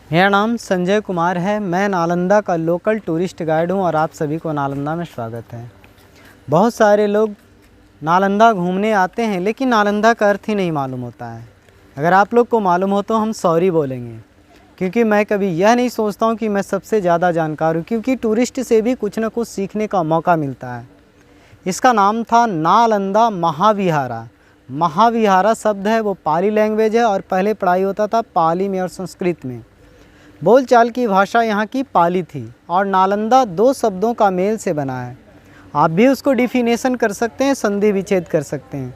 मेरा नाम संजय कुमार है। मैं नालंदा का लोकल टूरिस्ट गाइड हूं और आप सभी को नालंदा में स्वागत है। बहुत सारे लोग नालंदा घूमने आते हैं लेकिन नालंदा का अर्थ ही नहीं मालूम होता है। अगर आप लोग को मालूम हो तो हम सॉरी बोलेंगे, क्योंकि मैं कभी यह नहीं सोचता हूं कि मैं सबसे ज़्यादा जानकार हूं, क्योंकि टूरिस्ट से भी कुछ न कुछ सीखने का मौका मिलता है। इसका नाम था नालंदा महाविहारा। महाविहारा शब्द है वो पाली लैंग्वेज है और पहले पढ़ाई होता था पाली में और संस्कृत में। बोलचाल की भाषा यहाँ की पाली थी और नालंदा दो शब्दों का मेल से बना है। आप भी उसको डिफिनेशन कर सकते हैं, संधि विच्छेद कर सकते हैं।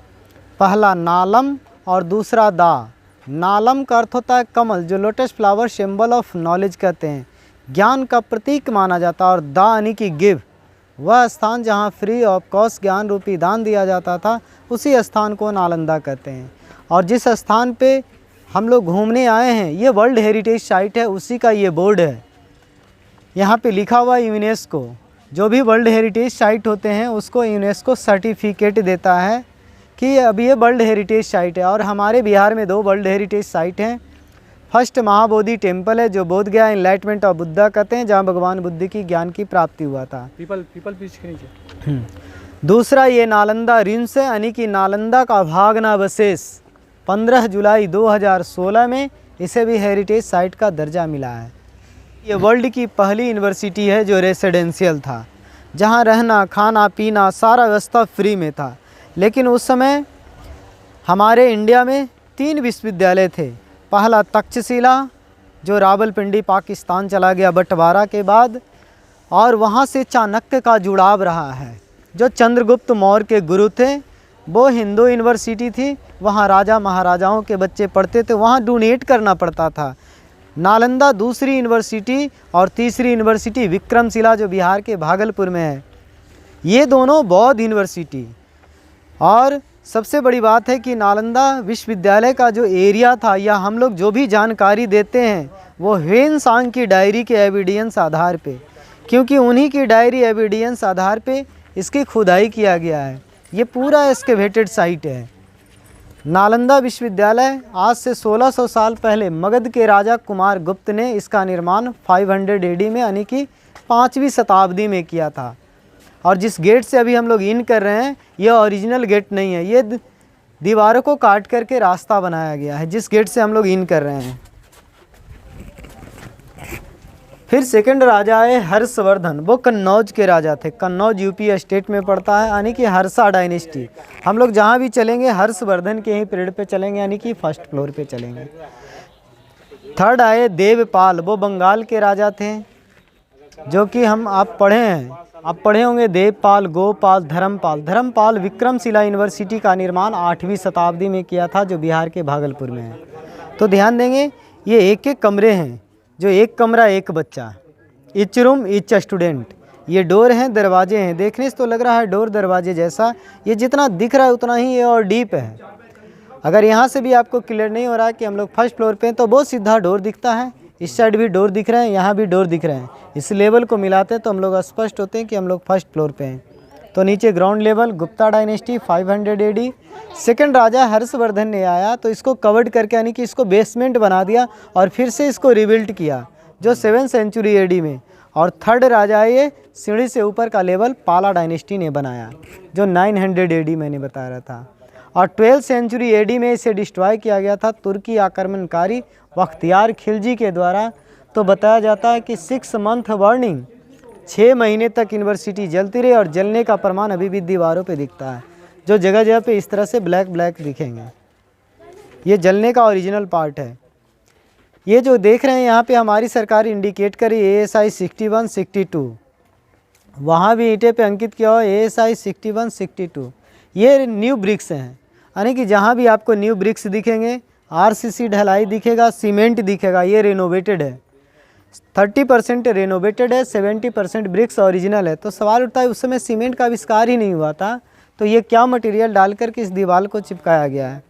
पहला नालम और दूसरा दा। नालम का अर्थ होता है कमल, जो lotus flower, symbol of knowledge कहते हैं, ज्ञान का प्रतीक माना जाता है। और दा यानी कि गिव, वह स्थान जहाँ फ्री ऑफ कॉस्ट ज्ञान रूपी दान दिया जाता था, उसी स्थान को नालंदा कहते हैं। और जिस स्थान पे हम लोग घूमने आए हैं ये वर्ल्ड हेरिटेज साइट है, उसी का ये बोर्ड है। यहाँ पे लिखा हुआ यूनेस्को, जो भी वर्ल्ड हेरिटेज साइट होते हैं उसको यूनेस्को सर्टिफिकेट देता है कि अब ये वर्ल्ड हेरिटेज साइट है। और हमारे बिहार में दो वर्ल्ड हेरिटेज साइट हैं। फर्स्ट महाबोधि टेम्पल है, जो बोध गया एनलाइटमेंट ऑफ बुद्धा कहते हैं, जहाँ भगवान बुद्ध की ज्ञान की प्राप्ति हुआ था। पीपल पीछे के नीचे। दूसरा ये नालंदा रिम्स है, यानी कि नालंदा का भागनावशेष। 15 जुलाई 2016 में इसे भी हेरिटेज साइट का दर्जा मिला है। ये वर्ल्ड की पहली यूनिवर्सिटी है जो रेसिडेंशियल था, जहाँ रहना खाना पीना सारा व्यवस्था फ्री में था। लेकिन उस समय हमारे इंडिया में 3 विश्वविद्यालय थे। पहला तक्षशिला, जो रावलपिंडी पाकिस्तान चला गया बंटवारा के बाद, और वहाँ से चाणक्य का जुड़ाव रहा है। जो चंद्रगुप्त मौर्य के गुरु थे वो हिंदू यूनिवर्सिटी थी, वहाँ राजा महाराजाओं के बच्चे पढ़ते थे, वहाँ डोनेट करना पड़ता था। नालंदा दूसरी यूनिवर्सिटी, और तीसरी यूनिवर्सिटी विक्रमशिला जो बिहार के भागलपुर में है। ये दोनों बौद्ध यूनिवर्सिटी। और सबसे बड़ी बात है कि नालंदा विश्वविद्यालय का जो एरिया था, या हम लोग जो भी जानकारी देते हैं वो ह्वेन सांग की डायरी के एविडेंस आधार पे, क्योंकि उन्हीं की डायरी एविडेंस आधार पे इसकी खुदाई किया गया है। ये पूरा एक्सकेवेटेड साइट है। नालंदा विश्वविद्यालय आज से 1600 साल पहले मगध के राजा कुमार गुप्त ने इसका निर्माण 500 AD में, यानी कि 5वीं शताब्दी में किया था। और जिस गेट से अभी हम लोग इन कर रहे हैं यह ओरिजिनल गेट नहीं है, ये दीवारों को काट करके रास्ता बनाया गया है जिस गेट से हम लोग इन कर रहे हैं। फिर सेकंड राजा है हर्षवर्धन। वो कन्नौज के राजा थे। कन्नौज यूपी स्टेट में पड़ता है, यानी कि हर्षा डायनेस्टी। हम लोग जहाँ भी चलेंगे हर्षवर्धन के ही पीरियड पे चलेंगे, यानी कि फर्स्ट फ्लोर पे चलेंगे। थर्ड आए देवपाल। वो बंगाल के राजा थे, जो कि आप पढ़े हैं, आप पढ़े होंगे देवपाल, गोपाल, धर्मपाल। धर्मपाल विक्रमशिला यूनिवर्सिटी का निर्माण 8वीं शताब्दी में किया था, जो बिहार के भागलपुर में है। तो ध्यान देंगे ये एक एक कमरे हैं, जो एक कमरा एक बच्चा, इच रूम इच स्टूडेंट। ये डोर हैं, दरवाजे हैं। देखने से तो लग रहा है डोर दरवाजे जैसा, ये जितना दिख रहा है उतना ही ये और डीप है। अगर यहाँ से भी आपको क्लियर नहीं हो रहा है कि हम लोग फर्स्ट फ्लोर पे हैं, तो बहुत सीधा डोर दिखता है। इस साइड भी डोर दिख रहे हैं, यहाँ भी डोर दिख रहे हैं। इस लेवल को मिलाते हैं तो हम लोग स्पष्ट होते हैं कि हम लोग फर्स्ट फ्लोर पे हैं। तो नीचे ground level, Gupta dynasty 500 AD। Second राजा हर्षवर्धन ने आया तो इसको कवर्ड करके, यानी कि इसको बेसमेंट बना दिया और फिर से इसको रिबिल्ट किया, जो 7th सेंचुरी AD में। और थर्ड राजा ये सीढ़ी से ऊपर का लेवल पाला डायनेस्टी ने बनाया, जो 900 AD मैंने बता रहा था। और 12th सेंचुरी AD में इसे डिस्ट्रॉय किया गया था तुर्की आक्रमणकारी बख्तियार खिलजी के द्वारा। तो बताया जाता है कि 6 मंथ वार्निंग, 6 महीने तक यूनिवर्सिटी जलती रही, और जलने का प्रमाण अभी भी दीवारों पे दिखता है, जो जगह जगह पे इस तरह से ब्लैक ब्लैक दिखेंगे। ये जलने का ओरिजिनल पार्ट है। ये जो देख रहे हैं यहाँ पे हमारी सरकार इंडिकेट करी ASI 61, 62, वहाँ भी ईंटे पे अंकित किया हुआ ASI 61, 62। ये न्यू ब्रिक्स हैं, यानी कि जहाँ भी आपको न्यू ब्रिक्स दिखेंगे, RCC ढलाई दिखेगा, सीमेंट दिखेगा, ये रेनोवेटेड है। 30% रेनोवेटेड है, 70% ब्रिक्स ओरिजिनल है। तो सवाल उठता है उस समय सीमेंट का आविष्कार ही नहीं हुआ था, तो ये क्या मटेरियल डाल करके इस दीवार को चिपकाया गया है।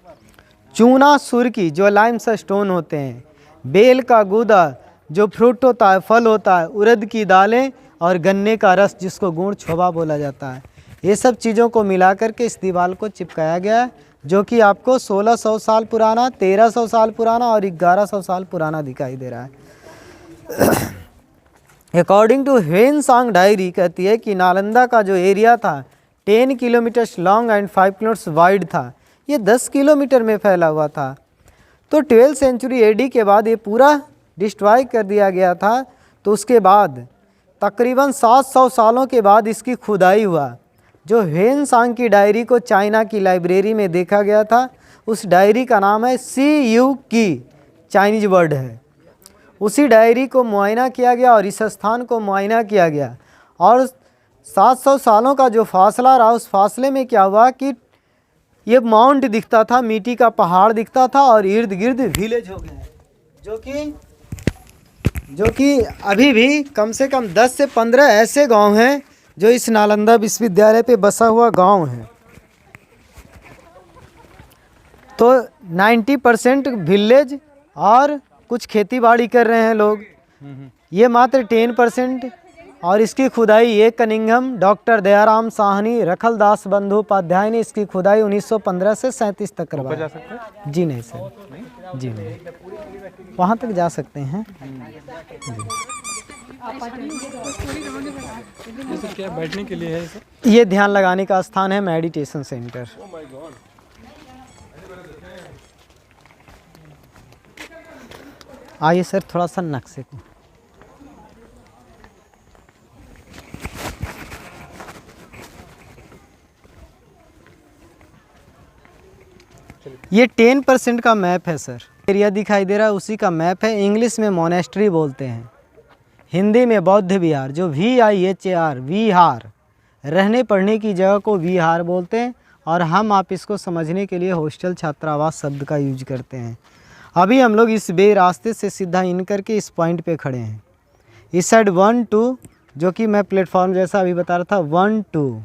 चूना सुर्की, जो लाइम स्टोन होते हैं, बेल का गूदा, जो फ्रूट होता है, फल होता है, उड़द की दालें, और गन्ने का रस, जिसको गुड़ छोबा बोला जाता है, ये सब चीज़ों को मिला करके इस दीवार को चिपकाया गया है, जो कि आपको 1600 साल पुराना, 1300 साल पुराना और 1100 साल पुराना दिखाई दे रहा है। अकॉर्डिंग टू ह्वेनसांग डायरी कहती है कि नालंदा का जो एरिया था 10 kilometres long and 5 kilometres wide था, ये 10 किलोमीटर में फैला हुआ था। तो 12th सेंचुरी एडी के बाद ये पूरा डिस्ट्रॉय कर दिया गया था। तो उसके बाद तकरीबन 700 सालों के बाद इसकी खुदाई हुआ। जो ह्वेनसांग की डायरी को चाइना की लाइब्रेरी में देखा गया था, उस डायरी का नाम है CU की, चाइनीज वर्ड है। उसी डायरी को मुआयना किया गया और इस स्थान को मुआयना किया गया, और 700 सालों का जो फासला रहा, उस फासले में क्या हुआ कि ये माउंट दिखता था, मिट्टी का पहाड़ दिखता था, और इर्द गिर्द विलेज हो गए, जो कि अभी भी कम से कम 10 से 15 ऐसे गांव हैं जो इस नालंदा विश्वविद्यालय पे बसा हुआ गांव है। तो 90% विलेज और कुछ खेती बाड़ी कर रहे हैं लोग, ये मात्र 10%। और इसकी खुदाई ये कनिंघम, डॉक्टर दयाराम साहनी, रखलदास बंदोपाध्याय ने इसकी खुदाई 1915 से 37 तक करवाई। जी नहीं सर, जी नहीं, वहाँ तक जा सकते हैं। ये क्या बैठने के लिए है सर? ये ध्यान लगाने का स्थान है, मेडिटेशन सेंटर। आइए सर थोड़ा सा नक्शे को, ये 10% का मैप है सर। एरिया दिखाई दे रहा है उसी का मैप है। इंग्लिश में मोनेस्ट्री बोलते हैं, हिंदी में बौद्ध विहार, जो VIHAR विहार, रहने पढ़ने की जगह को विहार बोलते हैं। और हम आप इसको समझने के लिए हॉस्टल छात्रावास शब्द का यूज करते हैं। अभी हम लोग इस बे रास्ते से सीधा इन करके इस पॉइंट पे खड़े हैं। इस साइड 1 2, जो कि मैं प्लेटफॉर्म जैसा अभी बता रहा था, 1 2,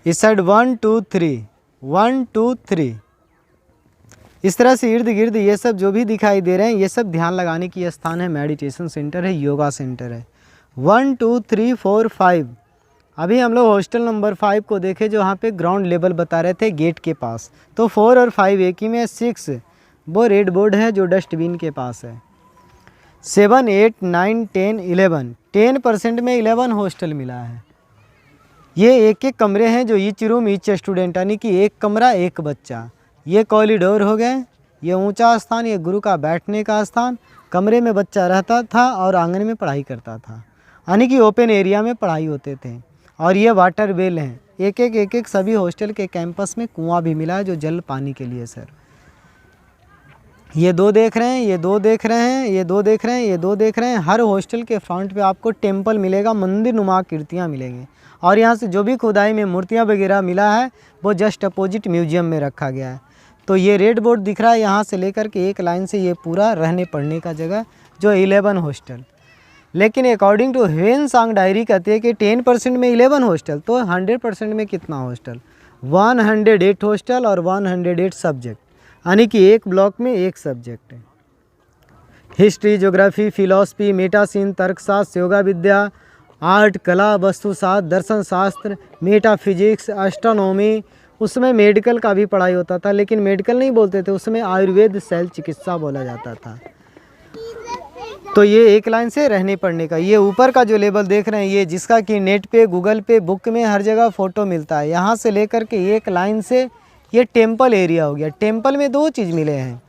इस साइड 1 2 3, 1 2 3, इस तरह से इर्द गिर्द ये सब जो भी दिखाई दे रहे हैं, ये सब ध्यान लगाने की स्थान है, मेडिटेशन सेंटर है, योगा सेंटर है। 1 2 3 4 5, अभी हम लोग हॉस्टल नंबर 5 को देखे, जो वहाँ पे ग्राउंड लेवल बता रहे थे गेट के पास। तो 4 और 5 एक ही में, 6 वो रेड बोर्ड है जो डस्टबिन के पास है। 7 8 9 10 11, 10% में 11 हॉस्टल मिला है। ये एक एक कमरे हैं, जो ईच रूम ईच स्टूडेंट, यानी कि एक कमरा एक बच्चा। ये कॉरिडोर हो गए, ये ऊंचा स्थान, ये गुरु का बैठने का स्थान। कमरे में बच्चा रहता था और आंगन में पढ़ाई करता था, यानी कि ओपन एरिया में पढ़ाई होते थे। और ये वाटर वेल हैं, एक एक सभी हॉस्टल के कैंपस में कुआं भी मिला है, जो जल पानी के लिए सर। ये 2 देख रहे हैं, ये 2 देख रहे हैं, ये 2 देख रहे हैं, ये 2 देख रहे हैं। हर हॉस्टल के फ्रंट पे आपको टेम्पल मिलेगा, मंदिर नुमा आकृतियाँ मिलेंगी। और यहाँ से जो भी खुदाई में मूर्तियाँ वगैरह मिला है, वो जस्ट अपोजिट म्यूजियम में रखा गया है। तो ये रेड बोर्ड दिख रहा है, यहाँ से लेकर के एक लाइन से ये पूरा रहने पढ़ने का जगह, जो 11 हॉस्टल। लेकिन अकॉर्डिंग टू ह्वेनसांग डायरी कहती है कि 10% में 11 हॉस्टल, तो 100% में कितना हॉस्टल? 108 हॉस्टल और 108 सब्जेक्ट, यानी कि एक ब्लॉक में एक सब्जेक्ट है। हिस्ट्री, ज्योग्राफी, फिलॉसफी, मेटासिन, तर्कशास्त्र, योगा विद्या, आर्ट, कला, वस्तुशास्त्र, दर्शन शास्त्र, मेटाफिजिक्स, एस्ट्रोनॉमी। उसमें मेडिकल का भी पढ़ाई होता था, लेकिन मेडिकल नहीं बोलते थे, उसमें आयुर्वेद शैल चिकित्सा बोला जाता था। तो ये एक लाइन से रहने पढ़ने का। ये ऊपर का जो लेवल देख रहे हैं, ये जिसका कि नेट पे, गूगल पे, बुक में हर जगह फ़ोटो मिलता है, यहाँ से लेकर के एक लाइन से ये टेम्पल एरिया हो गया। टेम्पल में 2 चीज़ मिले हैं,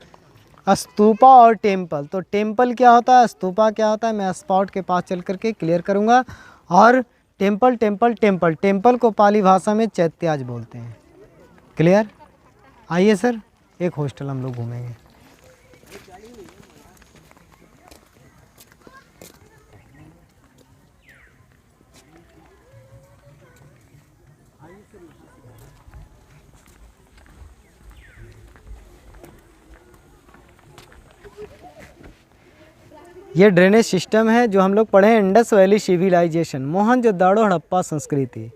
स्तूपा और टेम्पल। तो टेम्पल क्या होता है, स्तूपा क्या होता है, मैं स्पॉट के पास चल करके क्लियर करूँगा। और टेम्पल टेम्पल टेम्पल टेम्पल को पाली भाषा में चैत्याज बोलते हैं। क्लियर? आइए सर, एक हॉस्टल हम लोग घूमेंगे। ये ड्रेनेज सिस्टम है जो हम लोग पढ़े हैं, इंडस वैली सिविलाइजेशन, मोहनजोदड़ो हड़प्पा संस्कृति।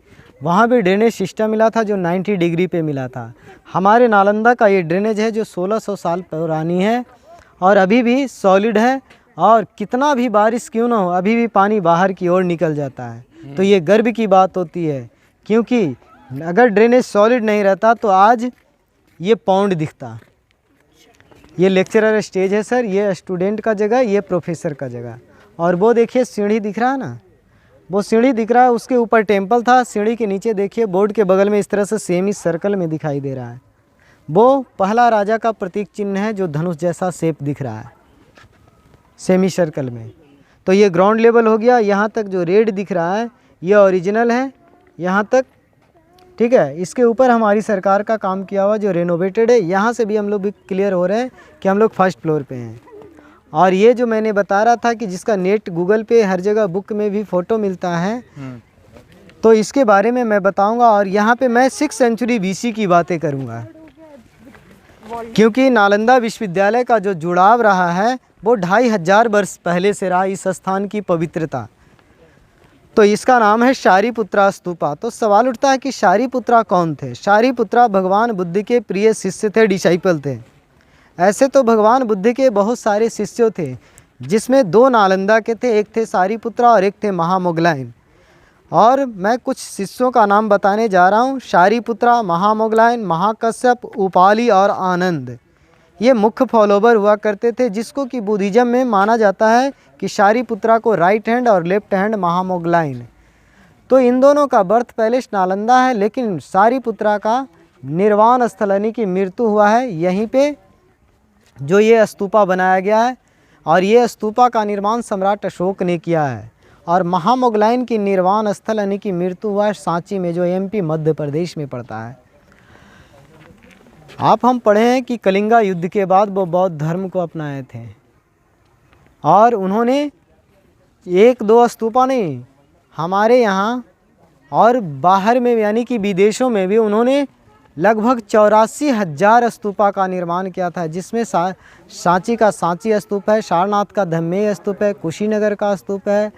वहाँ भी ड्रेनेज सिस्टम मिला था जो 90 डिग्री पे मिला था। हमारे नालंदा का ये ड्रेनेज है जो 1600 साल पुरानी है और अभी भी सॉलिड है, और कितना भी बारिश क्यों ना हो अभी भी पानी बाहर की ओर निकल जाता है। तो ये गर्व की बात होती है, क्योंकि अगर ड्रेनेज सॉलिड नहीं रहता तो आज ये पौंड दिखता। ये लेक्चरर स्टेज है सर, ये स्टूडेंट का जगह, ये प्रोफेसर का जगह। और वो देखिए सीढ़ी दिख रहा है ना, वो सीढ़ी दिख रहा है, उसके ऊपर टेम्पल था। सीढ़ी के नीचे देखिए बोर्ड के बगल में इस तरह से सेमी सर्कल में दिखाई दे रहा है, वो पहला राजा का प्रतीक चिन्ह है जो धनुष जैसा शेप दिख रहा है सेमी सर्कल में। तो ये ग्राउंड लेवल हो गया। यहाँ तक जो रेड दिख रहा है ये ओरिजिनल है यहाँ तक, ठीक है। इसके ऊपर हमारी सरकार का काम किया हुआ जो रेनोवेटेड है। यहाँ से भी हम लोग भी क्लियर हो रहे हैं कि हम लोग फर्स्ट फ्लोर पे हैं। और ये जो मैंने बता रहा था कि जिसका नेट गूगल पे हर जगह बुक में भी फ़ोटो मिलता है, तो इसके बारे में मैं बताऊंगा। और यहाँ पे मैं 6th सेंचुरी BC की बातें करूँगा, क्योंकि नालंदा विश्वविद्यालय का जो जुड़ाव रहा है वो 2500 वर्ष पहले से रहा, इस स्थान की पवित्रता। तो इसका नाम है शारिपुत्रा स्तूपा। तो सवाल उठता है कि शारिपुत्रा कौन थे? शारिपुत्रा भगवान बुद्ध के प्रिय शिष्य थे, डिसाइपल थे। ऐसे तो भगवान बुद्ध के बहुत सारे शिष्य थे, जिसमें 2 नालंदा के थे, एक थे शारिपुत्रा और एक थे महामोगलायन। और मैं कुछ शिष्यों का नाम बताने जा रहा हूँ। शारिपुत्रा, महामोगलायन, महाकश्यप, उपाली और आनंद, ये मुख्य फॉलोवर हुआ करते थे, जिसको कि बुद्धिज़्म में माना जाता है कि शारिपुत्रा को राइट हैंड और लेफ्ट हैंड महामोगलायन। तो इन दोनों का बर्थ पैलेस नालंदा है, लेकिन शारिपुत्रा का निर्वाण स्थल यानी कि मृत्यु हुआ है यहीं पे, जो ये स्तूपा बनाया गया है। और ये स्तूपा का निर्माण सम्राट अशोक ने किया है। और महामोगलायन की निर्वाण स्थल यानी कि मृत्यु हुआ है सांची में, जो MP मध्य प्रदेश में पड़ता है। आप हम पढ़े हैं कि कलिंगा युद्ध के बाद वो बौद्ध धर्म को अपनाए थे, और उन्होंने 1-2 स्तूपा नहीं, हमारे यहाँ और बाहर में यानी कि विदेशों में भी उन्होंने लगभग 84,000 स्तूपा का निर्माण किया था, जिसमें सांची का सांची स्तूप है, सारनाथ का धम्मेय स्तूप है, कुशीनगर का स्तूप है,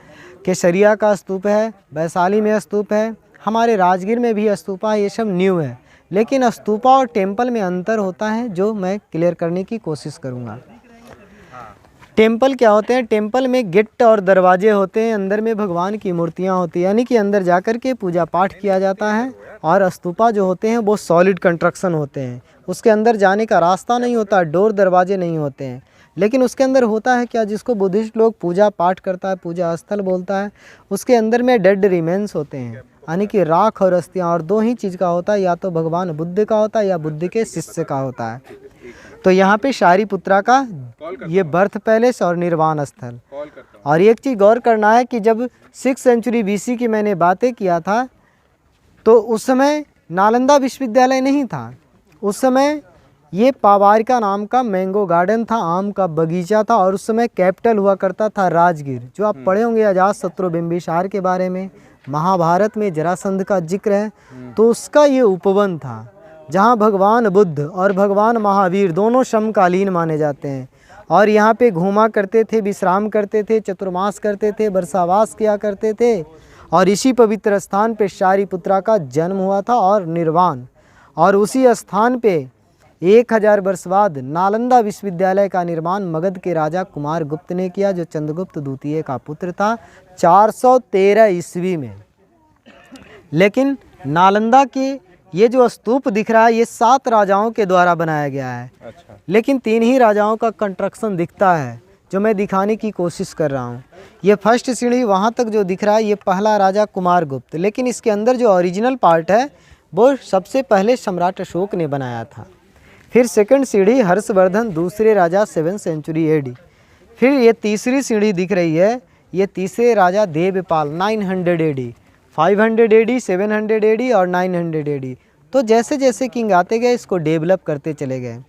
केसरिया का स्तूप है, वैशाली में स्तूप है, हमारे राजगीर में भी स्तूपा है। ये सब न्यू है, लेकिन स्तूपा और टेम्पल में अंतर होता है, जो मैं क्लियर करने की कोशिश करूँगा। टेम्पल क्या होते हैं? टेम्पल में गेट और दरवाजे होते हैं, अंदर में भगवान की मूर्तियाँ होती हैं, यानी कि अंदर जाकर के पूजा पाठ किया जाता है। और स्तूपा जो होते हैं वो सॉलिड कंस्ट्रक्शन होते हैं, उसके अंदर जाने का रास्ता नहीं होता, डोर दरवाजे नहीं होते हैं, लेकिन उसके अंदर होता है क्या, जिसको बुद्धिस्ट लोग पूजा पाठ करता है, पूजा स्थल बोलता है, उसके अंदर में डेड रिमेन्स होते हैं, यानी कि राख और अस्थियाँ। और 2 ही चीज़ का होता है, या तो भगवान बुद्ध का होता है या बुद्ध के शिष्य का होता है। तो यहाँ पे शारिपुत्रा का ये बर्थ पैलेस और निर्वाण स्थल। और एक चीज़ गौर करना है कि जब 6th सेंचुरी BC की मैंने बातें किया था, तो उस समय नालंदा विश्वविद्यालय नहीं था। उस समय ये पावारिका नाम का मैंगो गार्डन था, आम का बगीचा था, और उस समय कैपिटल हुआ करता था राजगीर। जो आप पढ़े होंगे अजातशत्रु बिंबिसार के बारे में, महाभारत में जरासंध का जिक्र है, तो उसका ये उपवन था, जहाँ भगवान बुद्ध और भगवान महावीर दोनों समकालीन माने जाते हैं। और यहाँ पे घूमा करते थे, विश्राम करते थे, चतुर्मास करते थे, वर्षावास किया करते थे। और इसी पवित्र स्थान पे शारिपुत्रा का जन्म हुआ था और निर्वाण। और उसी स्थान पे 1000 वर्ष बाद नालंदा विश्वविद्यालय का निर्माण मगध के राजा कुमार गुप्त ने किया, जो चंद्रगुप्त द्वितीय का पुत्र था, 413 ईस्वी में। लेकिन नालंदा के ये जो स्तूप दिख रहा है, ये 7 राजाओं के द्वारा बनाया गया है। अच्छा। लेकिन 3 ही राजाओं का कंस्ट्रक्शन दिखता है, जो मैं दिखाने की कोशिश कर रहा हूँ। ये फर्स्ट सीढ़ी वहाँ तक जो दिख रहा है, ये पहला राजा कुमार गुप्त, लेकिन इसके अंदर जो ओरिजिनल पार्ट है वो सबसे पहले सम्राट अशोक ने बनाया था। फिर सेकंड सीढ़ी हर्षवर्धन, दूसरे राजा 7th सेंचुरी AD। फिर ये तीसरी सीढ़ी दिख रही है, ये तीसरे राजा देवपाल 900 AD, 500 AD, 700 AD और 900 AD। तो जैसे जैसे किंग आते गए इसको डेवलप करते चले गए।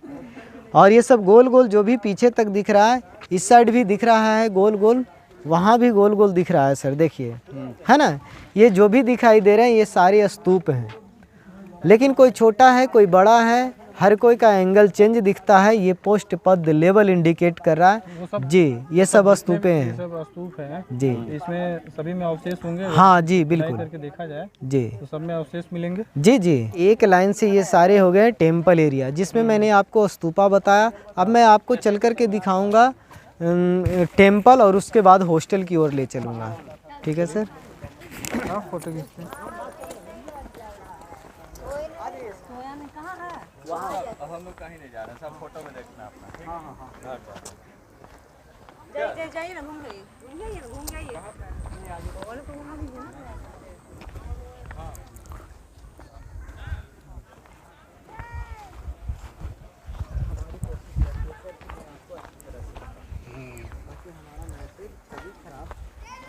और ये सब गोल गोल जो भी पीछे तक दिख रहा है, इस साइड भी दिख रहा है गोल गोल, वहाँ भी गोल गोल दिख रहा है सर, देखिए, है ना। ये जो भी दिखाई दे रहे हैं ये सारे स्तूप हैं, लेकिन कोई छोटा है कोई बड़ा है, हर कोई का एंगल चेंज दिखता है। ये पोस्ट पद लेवल इंडिकेट कर रहा है जी। ये सब स्तूपे हैं, सब स्तूप हैं जी। इसमें सभी में अवशेष होंगे? हाँ जी, बिल्कुल करके देखा जाए जी, तो सब में अवशेष मिलेंगे जी जी। एक लाइन से ये सारे हो गए टेम्पल एरिया, जिसमें मैंने आपको स्तूपा बताया। अब मैं आपको चल कर के दिखाऊंगा टेम्पल, और उसके बाद हॉस्टल की ओर ले चलूँगा। ठीक है सर। फोटो खींचते हैं। हम लोग कहीं नहीं जा रहे, सब फोटो में देखना अपना। जाइए ना घूम जाइए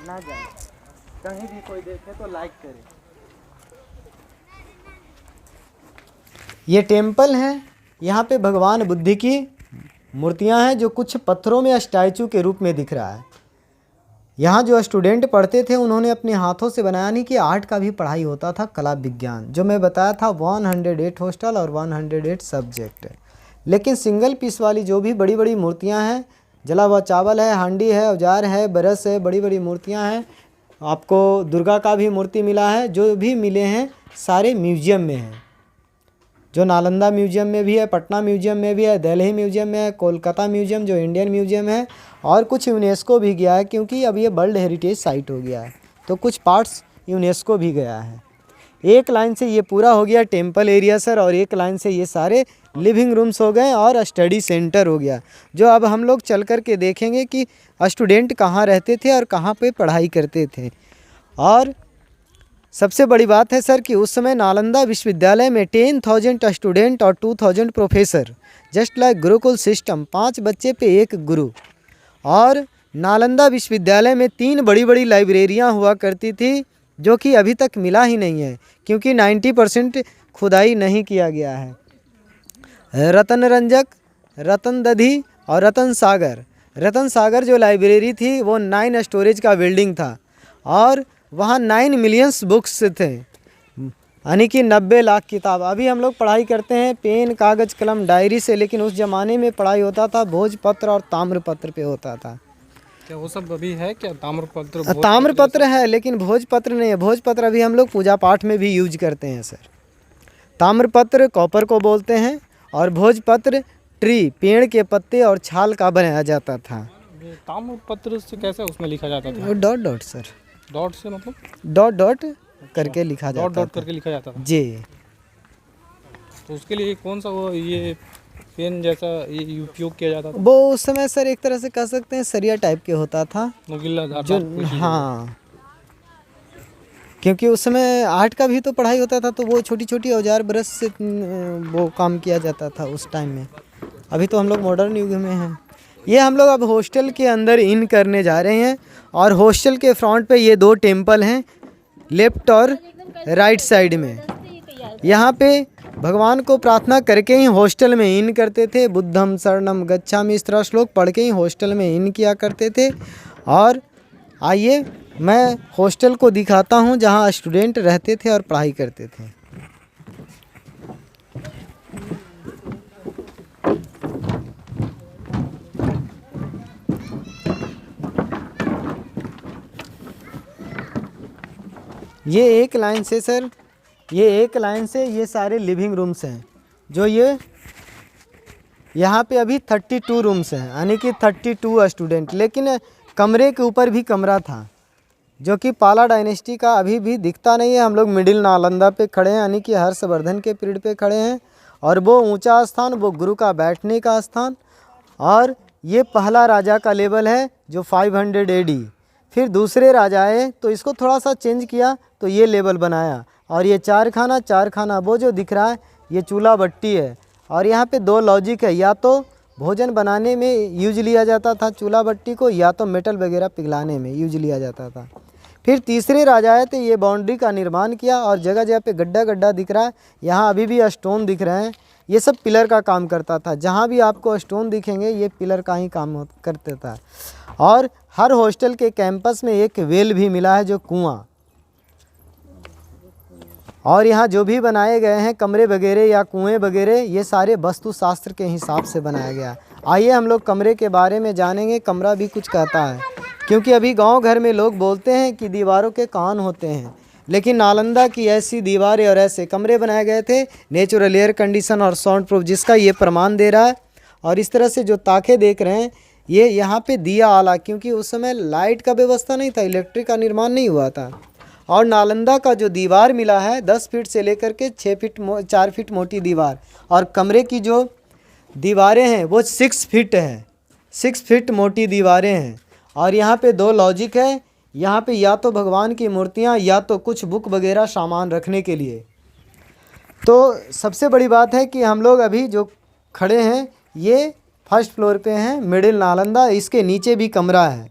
ना जाए, कहीं भी कोई देखे तो लाइक करे। ये टेम्पल है, यहाँ पे भगवान बुद्ध की मूर्तियाँ हैं जो कुछ पत्थरों में स्टैचू के रूप में दिख रहा है। यहाँ जो स्टूडेंट पढ़ते थे उन्होंने अपने हाथों से बनाया, नहीं कि आर्ट का भी पढ़ाई होता था, कला विज्ञान जो मैं बताया था। 108 हॉस्टल और 108 सब्जेक्ट। लेकिन सिंगल पीस वाली जो भी बड़ी बड़ी मूर्तियाँ हैं, जला हुआ चावल है, हांडी है, औजार है, बरस है, बड़ी बड़ी मूर्तियाँ हैं। आपको दुर्गा का भी मूर्ति मिला है, जो भी मिले हैं सारे म्यूजियम में हैं। जो नालंदा म्यूजियम में भी है, पटना म्यूजियम में भी है, दिल्ली म्यूजियम में है, कोलकाता म्यूजियम जो इंडियन म्यूजियम है, और कुछ यूनेस्को भी गया है क्योंकि अब ये वर्ल्ड हेरिटेज साइट हो गया है, तो कुछ पार्ट्स यूनेस्को भी गया है। एक लाइन से ये पूरा हो गया टेम्पल एरिया सर, और एक लाइन से ये सारे लिविंग रूम्स हो गए और स्टडी सेंटर हो गया, जो अब हम लोग चल कर के देखेंगे कि स्टूडेंट कहाँ रहते थे और कहाँ पे पढ़ाई करते थे। और सबसे बड़ी बात है सर कि उस समय नालंदा विश्वविद्यालय में 10,000 स्टूडेंट और 2,000 professor, just like Gurukul system, 5 बच्चे पे 1 गुरु। और नालंदा विश्वविद्यालय में 3 बड़ी बड़ी लाइब्रेरियां हुआ करती थी, जो कि अभी तक मिला ही नहीं है क्योंकि 90% खुदाई नहीं किया गया है। रतन रंजक, रतन दधी और रतन सागर। रतन सागर जो लाइब्रेरी थी वो 9 स्टोरेज का बिल्डिंग था और वहाँ 9 मिलियंस बुक्स थे, यानी कि 90 लाख किताब। अभी हम लोग पढ़ाई करते हैं पेन, कागज़, कलम, डायरी से, लेकिन उस ज़माने में पढ़ाई होता था भोजपत्र और ताम्रपत्र पे होता था। क्या वो सब अभी है क्या? ताम्रपत्र ताम्रपत्र है लेकिन भोजपत्र नहीं है। भोजपत्र अभी हम लोग पूजा पाठ में भी यूज करते हैं सर। ताम्रपत्र कॉपर को बोलते हैं और भोजपत्र ट्री, पेड़ के पत्ते और छाल का बनाया जाता था। ताम्रपत्र से कैसे उसमें लिखा जाता था? डॉट डॉट सर, डॉट से मतलब डॉट डॉट करके लिखा जाता डॉट डॉट था करके लिखा जाता था। जी। तो उसके लिए कौन सा वो ये पेन जैसा ये उपयोग किया जाता था? वो उस समय सर एक तरह से कह सकते हैं सरिया टाइप के होता था मुगिल्ला धार जो, हाँ, क्योंकि उस समय आर्ट का भी तो पढ़ाई होता था, तो वो छोटी छोटी औजार ब्रश से वो काम किया जाता था उस टाइम में। अभी तो हम लोग मॉडर्न युग में हैं। ये हम लोग अब हॉस्टल के अंदर इन करने जा रहे हैं और हॉस्टल के फ्रंट पे ये 2 टेम्पल हैं, लेफ्ट और राइट साइड में। यहाँ पे भगवान को प्रार्थना करके ही हॉस्टल में इन करते थे। बुद्धम शरणम गच्छामि, इस तरह श्लोक पढ़ के ही हॉस्टल में इन किया करते थे। और आइए मैं हॉस्टल को दिखाता हूँ जहाँ स्टूडेंट रहते थे और पढ़ाई करते थे। ये एक लाइन से सर, ये एक लाइन से ये सारे लिविंग रूम्स हैं, जो ये यहाँ पे अभी 32 रूम्स हैं, यानी कि 32 स्टूडेंट। लेकिन कमरे के ऊपर भी कमरा था जो कि पाला डायनेस्टी का अभी भी दिखता नहीं है। हम लोग मिडिल नालंदा पे खड़े हैं, यानी कि हर्षवर्धन के पीरियड पे खड़े हैं। और वो ऊंचा स्थान, वो गुरु का बैठने का स्थान। और ये पहला राजा का लेवल है जो 500 AD। फिर दूसरे राजा आए तो इसको थोड़ा सा चेंज किया तो ये लेवल बनाया। और ये 4 खाना वो जो दिख रहा है ये चूल्हा भट्टी है। और यहाँ पे 2 लॉजिक है, या तो भोजन बनाने में यूज लिया जाता था चूल्हा भट्टी को, या तो मेटल वगैरह पिघलाने में यूज लिया जाता था। फिर तीसरे राजा आए थे, ये बाउंड्री का निर्माण किया और जगह जगह पे गड्ढा दिख रहा है, यहाँ अभी भी स्टोन दिख रहे हैं। ये सब पिलर का काम करता था। जहाँ भी आपको स्टोन दिखेंगे ये पिलर का ही काम करते था। और हर हॉस्टल के कैंपस में एक वेल भी मिला है, जो कुआं। और यहाँ जो भी बनाए गए हैं कमरे वगैरह या कुएं वगैरह, ये सारे वास्तुशास्त्र के हिसाब से बनाया गया। आइए हम लोग कमरे के बारे में जानेंगे। कमरा भी कुछ कहता है, क्योंकि अभी गांव घर में लोग बोलते हैं कि दीवारों के कान होते हैं, लेकिन नालंदा की ऐसी दीवारें और ऐसे कमरे बनाए गए थे, नेचुरल एयर कंडीशन और साउंड प्रूफ, जिसका ये प्रमाण दे रहा है। और इस तरह से जो ताखे देख रहे हैं, ये यहाँ पे दिया आला, क्योंकि उस समय लाइट का व्यवस्था नहीं था, इलेक्ट्रिक का निर्माण नहीं हुआ था। और नालंदा का जो दीवार मिला है 10 फीट से लेकर के 4 फीट मोटी दीवार। और कमरे की जो दीवारें हैं वो 6 फीट है, 6 फीट मोटी दीवारें हैं। और यहाँ पे 2 लॉजिक है, यहाँ पे या तो भगवान की मूर्तियाँ या तो कुछ बुक वगैरह सामान रखने के लिए। तो सबसे बड़ी बात है कि हम लोग अभी जो खड़े हैं ये फर्स्ट फ्लोर पे हैं, मिडिल नालंदा। इसके नीचे भी कमरा है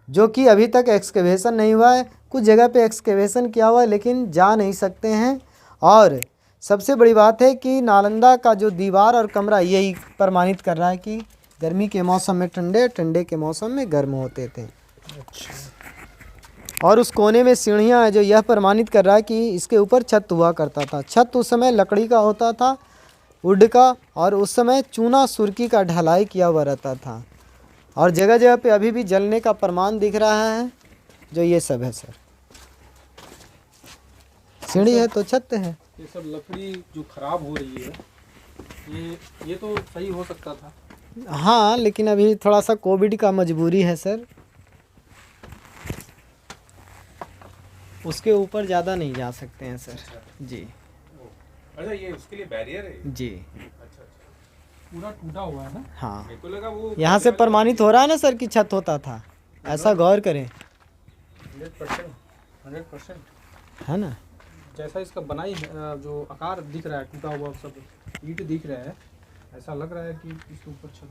जो कि अभी तक एक्सकेवेशन नहीं हुआ है। कुछ जगह पे एक्सकेवेशन किया हुआ है लेकिन जा नहीं सकते हैं। और सबसे बड़ी बात है कि नालंदा का जो दीवार और कमरा यही प्रमाणित कर रहा है कि गर्मी के मौसम में ठंडे, ठंडे के मौसम में गर्म होते थे। और उस कोने में सीढ़ियाँ हैं जो यह प्रमाणित कर रहा है कि इसके ऊपर छत हुआ करता था। छत उस समय लकड़ी का होता था, वुड का, और उस समय चूना सुर्की का ढलाई किया हुआ रहता था। और जगह जगह पे अभी भी जलने का प्रमाण दिख रहा है, जो ये सब है सर। सीढ़ी है तो छत है। ये सब लकड़ी जो खराब हो रही है, ये तो सही हो सकता था। हाँ, लेकिन अभी थोड़ा सा कोविड का मजबूरी है सर, उसके ऊपर ज़्यादा नहीं जा सकते हैं सर। जी अच्छा, ये उसके लिए बैरियर है। जी अच्छा, पूरा टूटा हुआ है ना। हाँ, मेरे को लगा वो यहाँ से प्रमाणित हो रहा है ना सर कि छत होता था, ऐसा गौर करें। 100% है ना। जैसा इसका बनाई है, जो आकार दिख रहा है टूटा हुआ, सब ईंट दिख रहा है, ऐसा लग रहा है कि इसके ऊपर छत